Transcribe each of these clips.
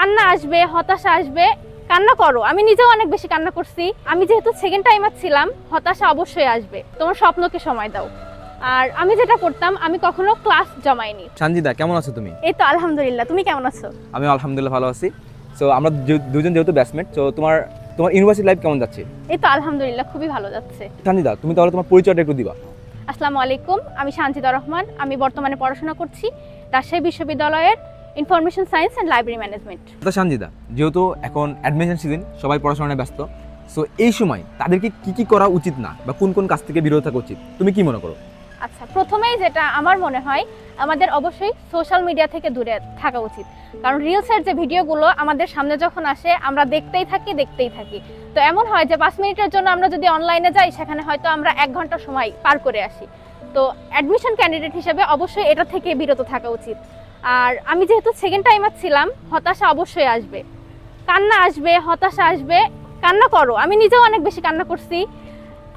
কান্না আসবে, হতাশা আসবে, কান্না করো। আমি নিজেও অনেক বেশি কান্না করছি। আমি যেহেতু সেকেন্ড টাইমার ছিলাম, হতাশা অবশ্যই আসবে। তোমার স্বপ্নকে সময় দাও। আর আমি যেটা করতাম, আমি কখনো ক্লাস জমাইনি। সানজিদা, কেমন আছো তুমি? এই তো আলহামদুলিল্লাহ, তুমি কেমন আছো? আমি আলহামদুলিল্লাহ ভালো আছি। সো আমরা দুজন যেহেতু ব্যাচমেট, তো তোমার ইউনিভার্সিটি লাইফ কেমন যাচ্ছে? এই তো আলহামদুলিল্লাহ, খুবই ভালো যাচ্ছে। সানজিদা, তুমি তাহলে তোমার পরিচয়টা একটু দিবা। আসসালামু আলাইকুম, আমি সানজিদা রহমান। আমি বর্তমানে পড়াশোনা করছি রাজশাহী বিশ্ববিদ্যালয়ের information science and library management. তো সানজিদা, যেহেতু এখন অ্যাডমিশন সিজন, সবাই পড়াশোনায় ব্যস্ত, সো এই সময় তাদেরকে কি করা উচিত না বা কোন কোন কাজ থেকে বিরত থাকা উচিত, তুমি কি মনে করো? আচ্ছা, প্রথমেই যেটা আমার মনে হয়, আমাদের অবশ্যই সোশ্যাল মিডিয়া থেকে দূরে থাকা উচিত। কারণ রিলসের যে ভিডিওগুলো আমাদের সামনে যখন আসে, আমরা দেখতেই থাকি। তো এমন হয় যে 5 মিনিটের জন্য আমরা যদি অনলাইনে যাই, সেখানে হয়তো আমরা 1 ঘন্টা সময় পার করে আসি। তো অ্যাডমিশন ক্যান্ডিডেট হিসেবে অবশ্যই এটা থেকে বিরত থাকা উচিত। আর আমি যেহেতু সেকেন্ড টাইমার ছিলাম, হতাশা অবশ্যই আসবে, কান্না আসবে, হতাশা আসবে, কান্না করো। আমি নিজেও অনেক বেশি কান্না করছি।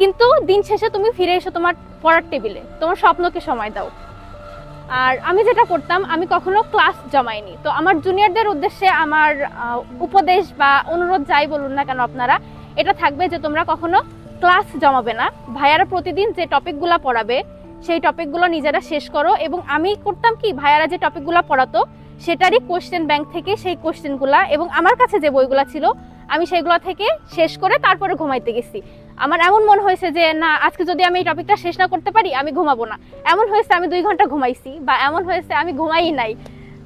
কিন্তু দিন শেষে তুমি ফিরে এসো তোমার পড়ার টেবিলে, তোমার স্বপ্নকে সময় দাও। আর আমি যেটা করতাম, আমি কখনো ক্লাস জমাইনি। তো আমার জুনিয়রদের উদ্দেশ্যে আমার উপদেশ বা অনুরোধ যাই বলুন না কেন আপনারা, এটা থাকবে যে তোমরা কখনো ক্লাস জমাবে না। ভাইয়ারা প্রতিদিন যে টপিকগুলো পড়াবে, সেই টপিকগুলো নিজেরা শেষ করো। এবং আমি করতাম কি, ভাইয়ারা যে টপিকগুলো পড়াতো সেটারই কোশ্চেন ব্যাংক থেকে সেই কোশ্চেনগুলা এবং আমার কাছে যে বইগুলো ছিল, আমি সেইগুলো থেকে শেষ করে তারপরে ঘুমাইতে গেছি। আমার এমন মনে হয়েছে যে না, আজকে যদি আমি এই টপিকটা শেষ না করতে পারি, আমি ঘুমাবো না। এমন হয়েছে আমি 2 ঘন্টা ঘুমাইছি, বা এমন হয়েছে আমি ঘুমাই নাই।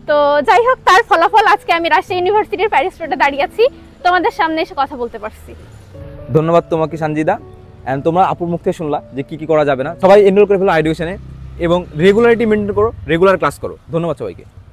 তো যাই হোক, তার ফলাফল আজকে আমি রাজশাহী ইউনিভার্সিটির প্যারিস রোডে দাঁড়িয়ে আছি, তোমাদের সামনে এসে কথা বলতে পারছি। ধন্যবাদ তোমাকে সানজিদা। এন্ড তোমরা আপুর মুখ থেকে শুনলা যে কি করা যাবে না। সবাই এনরোল করে ফেলো এডুকেশনে এবং রেগুলারিটি মেনটেন করো, রেগুলার ক্লাস করো। ধন্যবাদ সবাইকে।